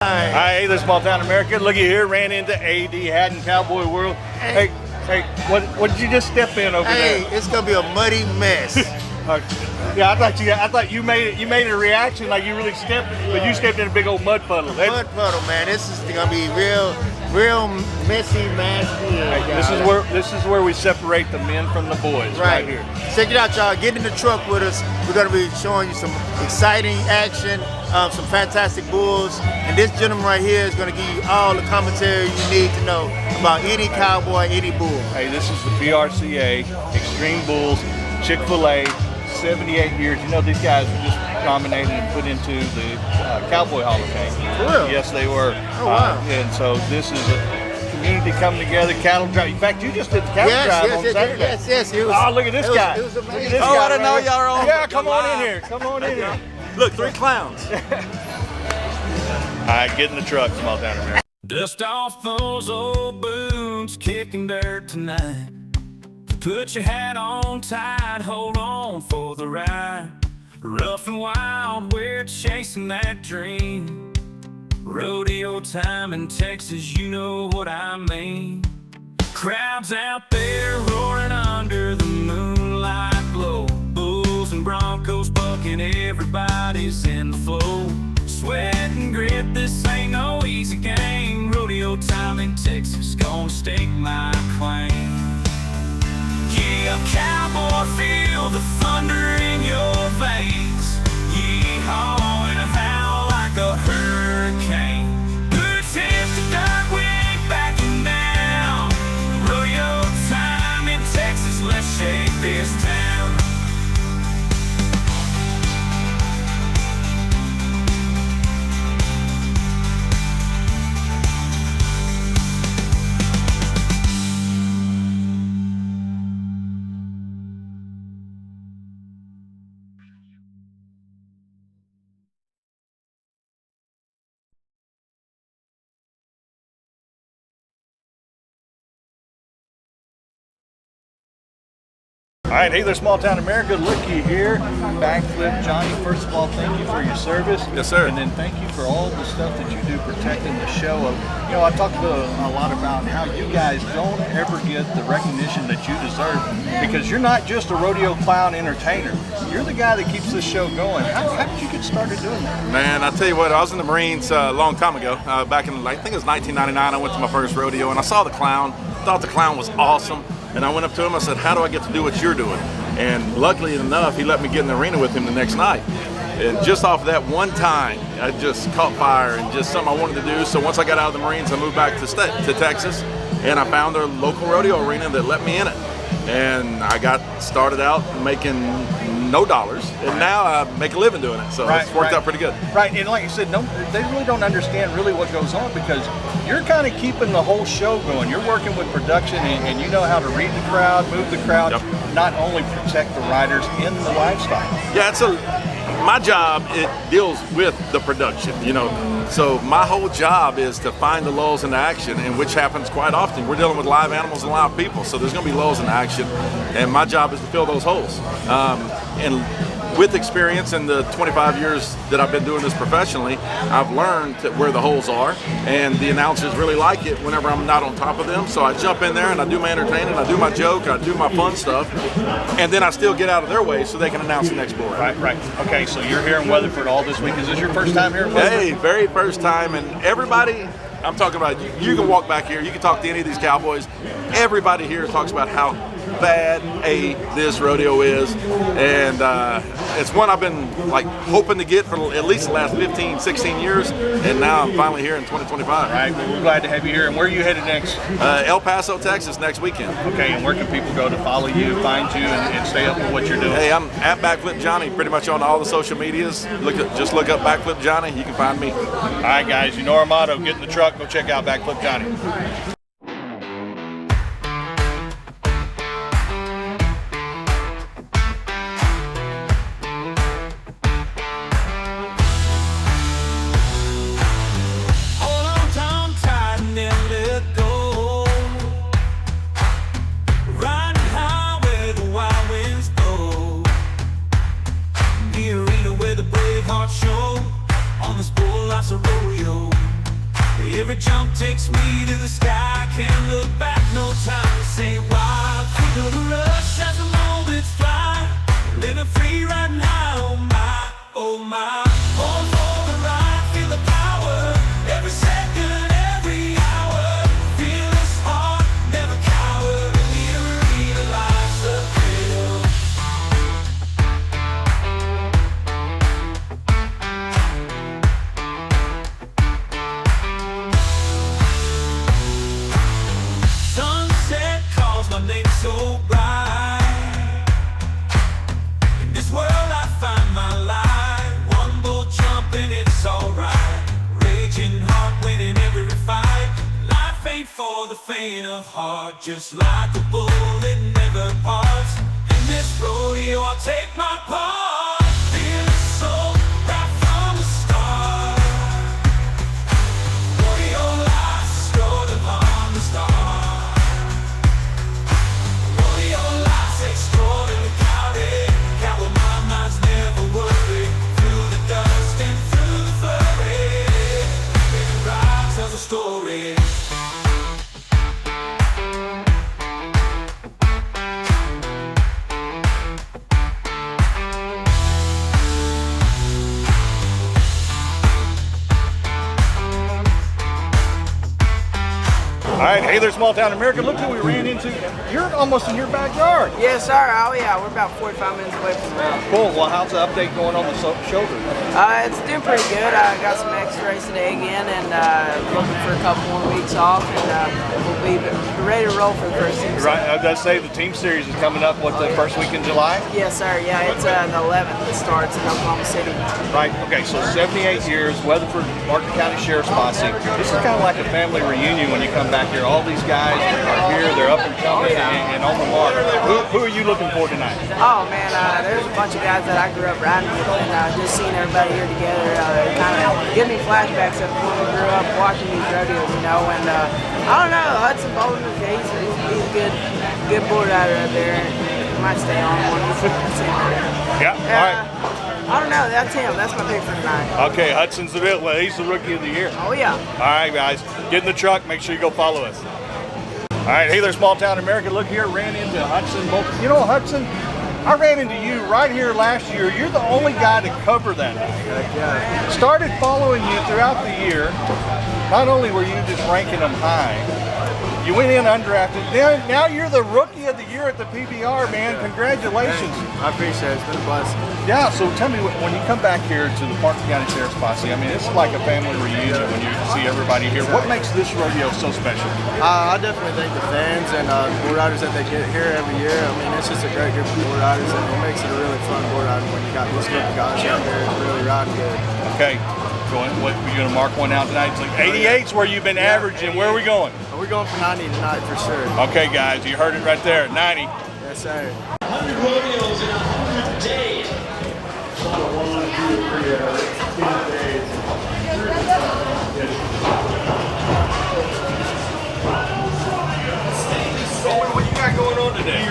Hey, this small town America. Looky here, ran into AD Haddon Cowboy World. Hey, what did you just step in over there? Hey, it's gonna be a muddy mess. Yeah, I thought you made it. You made a reaction like you really stepped, but you stepped in a big old mud puddle. Mud puddle, man. This is gonna be real messy, nasty. Hey, this is where we separate the men from the boys, right here. Check it out, y'all. Get in the truck with us. We're gonna be showing you some exciting action, some fantastic bulls, and this gentleman right here is gonna give you all the commentary you need to know about any cowboy, any bull. Hey, this is the BRCA Extreme Bulls Chick-fil-A. 78 years. You know, these guys were just nominated and put into the Cowboy Hall of Fame. For real? Yes, they were. Oh, wow. And so this is a community coming together, cattle drive. In fact, you just did the cattle drive on Saturday. Yes. It was, oh, look at this guy. It was amazing. Look at this guy guy I didn't know y'all were on. Yeah, come on in here. Come on in here. Look, 3 clowns. All right, get in the truck, small town America. Dust off those old boots, kicking dirt tonight. Put your hat on tight, hold on for the ride. Rough and wild, we're chasing that dream. Rodeo time in Texas, you know what I mean. Crowds out there roaring under the moonlight glow. Bulls and Broncos bucking, everybody's in the flow. Sweat and grit, this ain't no easy game. Rodeo time in Texas, gonna stake my claim. Yeah, cowboy, feel the thunder in your veins. Yeehaw, and a howl like a hurricane. Boots hits the dirt, we ain't backing down. Rodeo time in Texas, let's shake this town. All right, hey there, small town America. Looky here, Backflip Johnny. First of all, thank you for your service. Yes, sir. And then thank you for all the stuff that you do protecting the show. You know, I talked a lot about how you guys don't ever get the recognition that you deserve because you're not just a rodeo clown entertainer. You're the guy that keeps this show going. How did you get started doing that? Man, I tell you what, I was in the Marines a long time ago. Back in, I think it was 1999, I went to my first rodeo and I saw the clown. Thought the clown was awesome. And I went up to him, I said, how do I get to do what you're doing? And luckily enough, he let me get in the arena with him the next night. And just off of that one time, I just caught fire and just something I wanted to do. So once I got out of the Marines, I moved back to Texas, and I found a local rodeo arena that let me in it. And I got started out making no dollars, and now I make a living doing it. So it's worked out pretty good. Right, and like you said, they really don't understand really what goes on because you're kind of keeping the whole show going. You're working with production, and you know how to read the crowd, move the crowd, not only protect the riders in the livestock. Yeah, my job, it deals with the production, you know. So my whole job is to find the lulls in action, and which happens quite often. We're dealing with live animals and live people, so there's going to be lulls in action, and my job is to fill those holes. And with experience in the 25 years that I've been doing this professionally, I've learned where the holes are, and the announcers really like it whenever I'm not on top of them. So I jump in there and I do my entertaining, I do my joke, I do my fun stuff, and then I still get out of their way so they can announce the next bull. Right. Okay, so you're here in Weatherford all this week. Is this your first time here in Weatherford? Hey, very first time, and everybody, I'm talking about, you can walk back here, you can talk to any of these cowboys, everybody here talks about how bad this rodeo is, and it's one I've been like hoping to get for at least the last 15, 16 years, and now I'm finally here in 2025. All right, well, we're glad to have you here. And where are you headed next? El Paso, Texas next weekend. Okay, and where can people go to follow you, find you, and stay up with what you're doing? Hey, I'm at Backflip Johnny pretty much on all the social medias. Just look up Backflip Johnny, you can find me. All right, guys, you know our motto, get in the truck, go check out Backflip Johnny. Show on this bull, lots of rodeo. Every jump takes me to the sky. Can't look back, no time to say why. Feel the rush as the moments fly. Living free, riding high, oh my, oh my. On for the ride, feel the power. Every second, every hour. Feel this heart, never cower. In the arena, life's a thrill. Sunset calls my name so bright. In this world I find my life. One bull jump and it's alright. Raging heart winning every fight. Life ain't for the faint of heart. Just like a bull it never parts. In this rodeo I'll take my part. Feel the soul right from the start. Rodeo life's a stroll upon the start. Rodeo life's extraordinary, crowded. Cowboy my mind's never worried. Through the dust and through the flurry, every ride tells a story. All right, hey there, small town America. Look who we ran into. You're almost in your backyard. Yes, sir. Oh, yeah. We're about 45 minutes away from the road. Cool. Well, how's the update going on the shoulder? It's doing pretty good. I got some x-rays today again and looking for a couple more weeks off, and we'll be ready to roll for the first season. Right. I was going to say the team series is coming up, what, the first week in July? Yes, sir. Yeah, it's the 11th. It starts in Oklahoma City. Right. Okay, so 78 years, Weatherford, Martin County Sheriff's Posse. This is kind of like a family reunion when you come back here. All these guys are here, they're up and coming and on the mark. Who are you looking for tonight? Oh, man, there's a bunch of guys that I grew up riding with, and just seeing everybody here together kind of give me flashbacks of when we grew up watching these rodeos, you know, and I don't know, Hudson Bolden, he's a good bull rider up there. He might stay on one. That's him. Yeah, all right. I don't know, that's him. That's my pick for tonight. Okay, Hudson's the real, he's the rookie of the year. Oh, yeah. All right, guys, get in the truck. Make sure you go follow us. All right, hey there, small town America. Look here, ran into Hudson Bolton. You know, Hudson, I ran into you right here last year. You're the only guy to cover that night. Started following you throughout the year. Not only were you just ranking them high, you went in undrafted. Now you're the rookie of the year at the PBR, man. Congratulations. I appreciate it. It's been a blessing. Yeah, so tell me, when you come back here to the Martin County Sheriff's Posse, I mean, it's like a family reunion when you see everybody here. What makes this rodeo so special? I definitely thank the fans and bull riders that they get here every year. I mean, it's just a great group of bull riders, and it makes it a really fun bull riding when you got this group of guys out there really riding good. Okay, what, you going to mark one out tonight? It's like 88's where you've been averaging. Where are we going? We're going for 90 tonight for sure. Okay, guys, you heard it right there, 90. Yes, sir. 100 rodeos in 100 days. What you got going on today?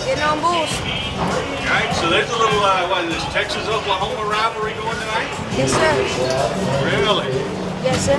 Getting on bulls. All right, so there's a little, what is this, Texas-Oklahoma rivalry going tonight? Yes, sir. Really? Yes, sir.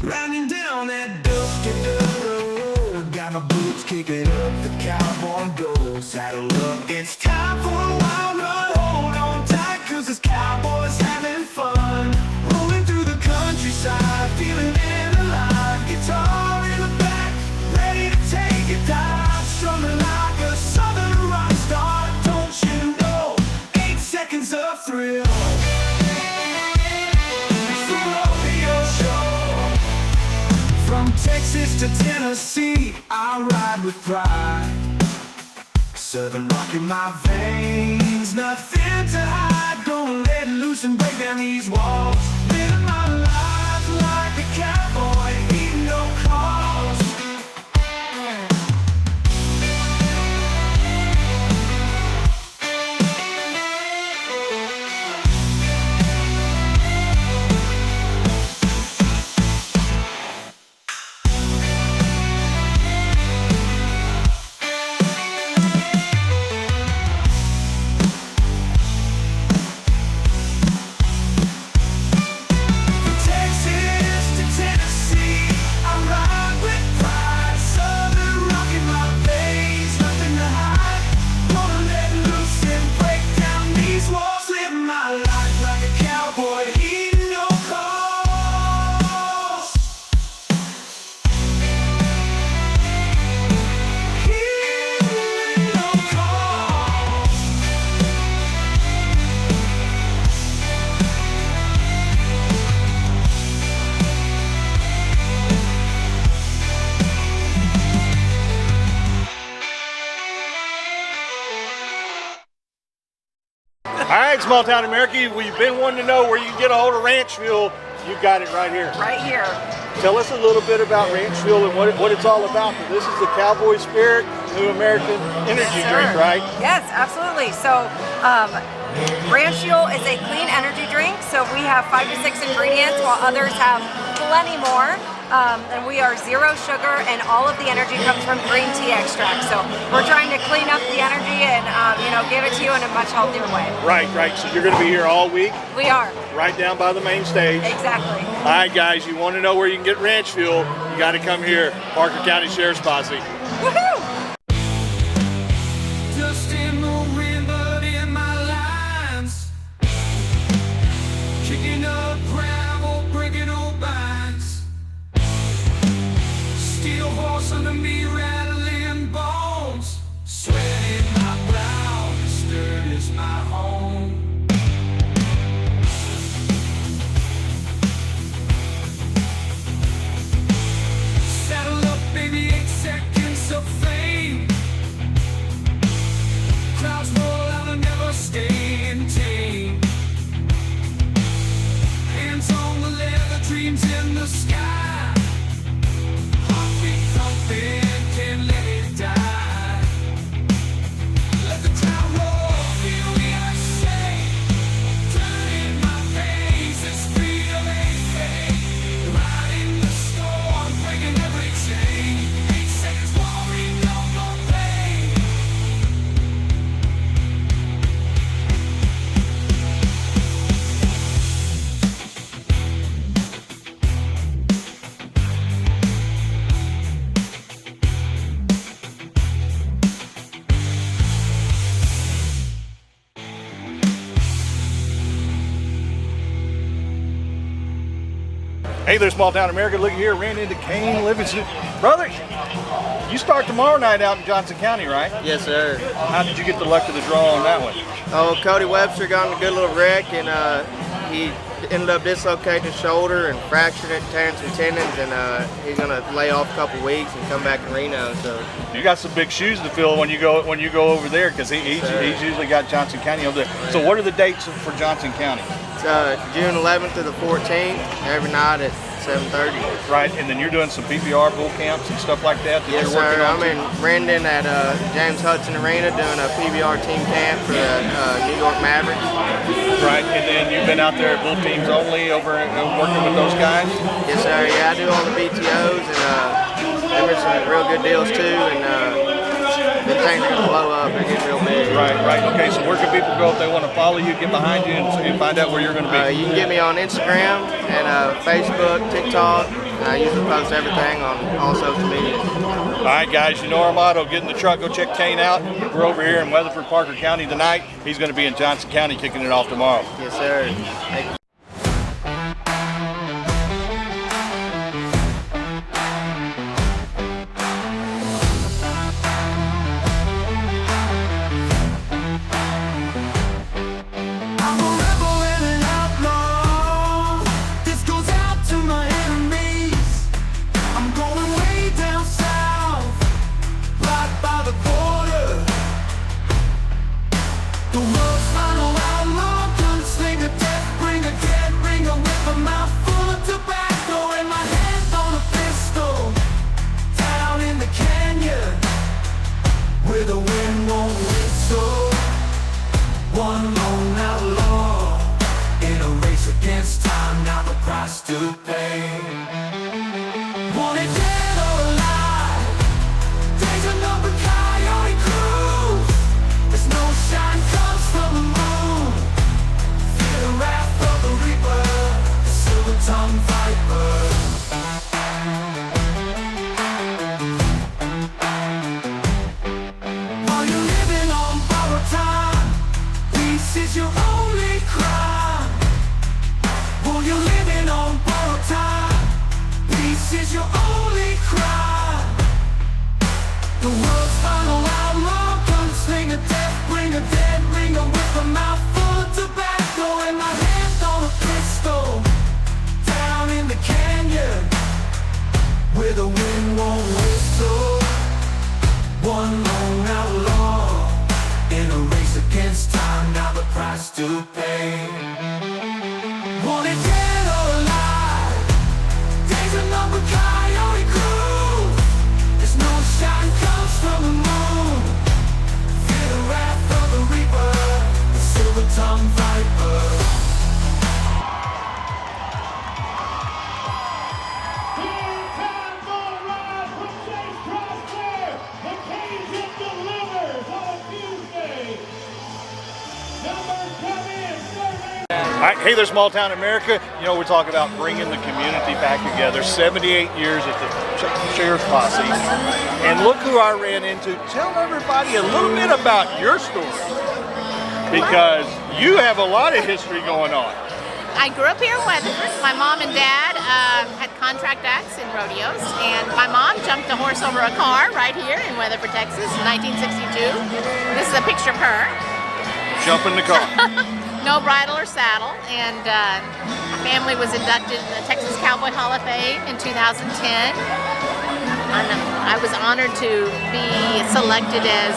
Riding down that dusty dirt road, got my boots kicking up, the cowboy goes. Saddle up, it's time for a wild ride. Hold on tight, cause this cowboy's having fun. Rolling through the countryside, feeling in alive. Guitar in the back, ready to take it down. Strumming like a southern rock star. Don't you know, 8 seconds of thrill. From Texas to Tennessee, I ride with pride. Southern rock in my veins, nothing to hide. Gonna let loose and break down these walls. Living my life like a cowboy, eating no cost. All right, small town America, we've been wanting to know where you can get a hold of ranch fuel. You've got it right here. Right here. Tell us a little bit about ranch fuel and what it's all about. This is the Cowboy Spirit New American Energy Drink, right? Yes, absolutely. So, Ranch Fuel is a clean energy drink. So we have 5 to 6 ingredients, while others have plenty more. And we are 0 sugar, and all of the energy comes from green tea extract. So we're trying to clean up the energy and give it to you in a much healthier way. Right. So you're going to be here all week. We are. Right down by the main stage. Exactly. All right, guys, you want to know where you can get ranch fuel, you got to come here, Parker County Sheriff's Posse. Woohoo! Just in the wind, but in my lines. Kicking up gravel, breaking old vines. Steel horse under me, rattling bones. Sweat in my brow, this dirt is my home. Saddle up, baby, 8 seconds of fame. Clouds roll out and never staying tame. Hands on the leather, dreams in the sky. Heartbeat thumping, can't let it die. Let the crowd roar, feel the ice shake. Turning my face, it's freedom ain't fake. Riding the storm, breaking every chain. 8 seconds, worry, no more pain. Hey there, small town America. Look here, ran into Kane Livingston. Brother, you start tomorrow night out in Johnson County, right? Yes, sir. How did you get the luck of the draw on that one? Oh, Cody Webster got in a good little wreck, and he ended up dislocating his shoulder and fractured it, tearing some tendons, and he's gonna lay off a couple weeks and come back in Reno. So You got some big shoes to fill when you go over there, because he's usually got Johnson County over there. So what are the dates for Johnson County? it's June 11th to the 14th, every night at 7:30. Right, and then you're doing some PBR bull camps and stuff like that Yes, you're working sir. on? I'm in Rendon at James Hudson Arena doing a PBR team camp for the New York Mavericks. Right, and then you've been out there at bull teams only over working with those guys? Yes, sir. Yeah, I do all the BTOs, and there were some real good deals too, and the things are gonna blow up. They're getting real big. Right. Okay, so where can people go if they want to follow you, get behind you, and find out where you're going to be? You can get me on Instagram and Facebook, TikTok. I usually post everything on all social media. All right, guys, you know our motto. Get in the truck, go check Kane out. We're over here in Weatherford, Parker County tonight. He's going to be in Johnson County kicking it off tomorrow. Yes, sir. Thank you. Where the wind won't whistle, one lone outlaw in a race against time, not the price to pay. Wanted dead or alive, days of numbered coyote cruise. As no shine comes from the moon, fear the wrath of the reaper, the silver-tongued viper. Is your only crime. While you're living on borrowed time, peace is your only crime. The world's final outlaw, gunslinger, death bringer, dead ringer with a mouth full of tobacco and my hand on a pistol, down in the canyon where the wind won't whistle. One lone outlaw in a race against time, now the price to pay. Wanted dead or alive, days of number coyote cruise. There's no shine comes from the moon. Fear the wrath of the reaper, the silver-tongued viper. All right, hey there, Small Town America. You know, we're talking about bringing the community back together. 78 years at the Sheriff's Posse. And look who I ran into. Tell everybody a little bit about your story, because you have a lot of history going on. I grew up here in Weatherford. My mom and dad had contract acts in rodeos, and my mom jumped a horse over a car right here in Weatherford, Texas in 1962. This is a picture of her. Jumping the car. No bridle or saddle, and my family was inducted in the Texas Cowboy Hall of Fame in 2010. I was honored to be selected as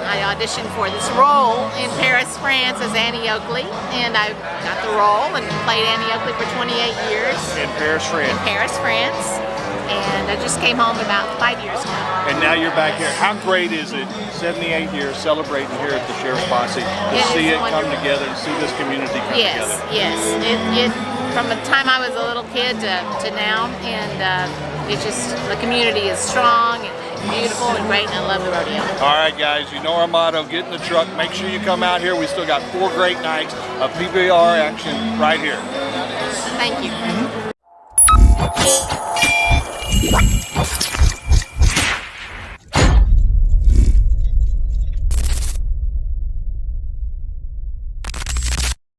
I auditioned for this role in Paris, France as Annie Oakley, and I got the role and played Annie Oakley for 28 years. In Paris, France. In Paris, France, and I just came home about 5 years ago. And now you're back here. How great is it, 78 years celebrating here at the Sheriff's Posse, to see it come together and see this community come together? Yes. It from the time I was a little kid to now, and it's just, the community is strong and beautiful and great, and I love the rodeo. All right, guys, you know our motto, get in the truck. Make sure you come out here. We still got 4 great nights of PBR action right here. Thank you.